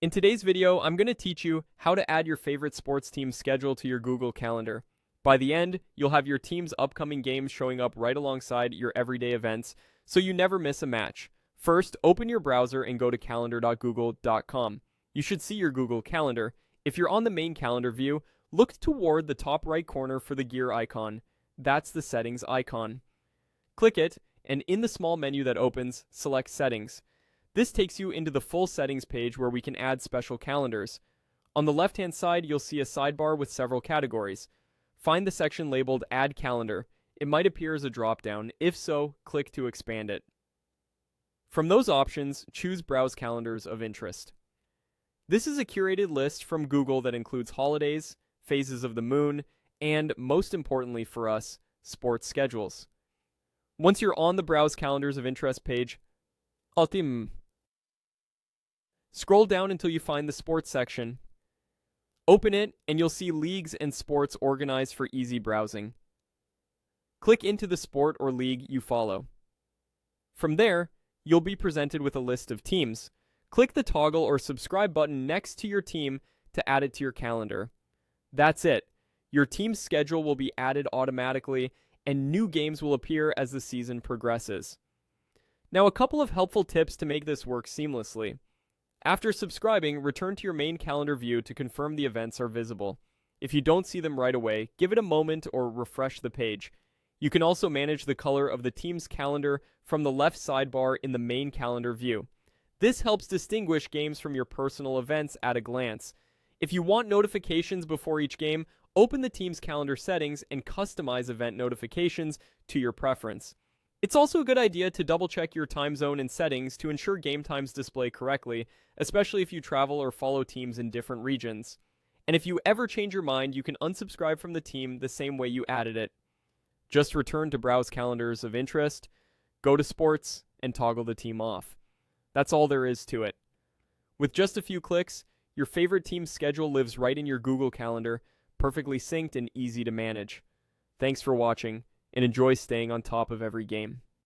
In today's video, I'm going to teach you how to add your favorite sports team's schedule to your Google Calendar. By the end, you'll have your team's upcoming games showing up right alongside your everyday events, so you never miss a match. First, open your browser and go to calendar.google.com. You should see your Google Calendar. If you're on the main calendar view, look toward the top right corner for the gear icon. That's the settings icon. Click it, and in the small menu that opens, select Settings. This takes you into the full settings page where we can add special calendars. On the left-hand side, you'll see a sidebar with several categories. Find the section labeled Add Calendar. It might appear as a drop-down. If so, click to expand it. From those options, choose Browse Calendars of Interest. This is a curated list from Google that includes holidays, phases of the moon, and, most importantly for us, sports schedules. Once you're on the Browse Calendars of Interest page, scroll down until you find the sports section. Open it, and you'll see leagues and sports organized for easy browsing. Click into the sport or league you follow. From there, you'll be presented with a list of teams. Click the toggle or subscribe button next to your team to add it to your calendar. That's it. Your team's schedule will be added automatically, and new games will appear as the season progresses. Now, a couple of helpful tips to make this work seamlessly. After subscribing, return to your main calendar view to confirm the events are visible. If you don't see them right away, give it a moment or refresh the page. You can also manage the color of the team's calendar from the left sidebar in the main calendar view. This helps distinguish games from your personal events at a glance. If you want notifications before each game, open the team's calendar settings and customize event notifications to your preference. It's also a good idea to double-check your time zone and settings to ensure game times display correctly, especially if you travel or follow teams in different regions. And if you ever change your mind, you can unsubscribe from the team the same way you added it. Just return to Browse Calendars of Interest, go to Sports, and toggle the team off. That's all there is to it. With just a few clicks, your favorite team's schedule lives right in your Google Calendar, perfectly synced and easy to manage. Thanks for watching, and enjoy staying on top of every game.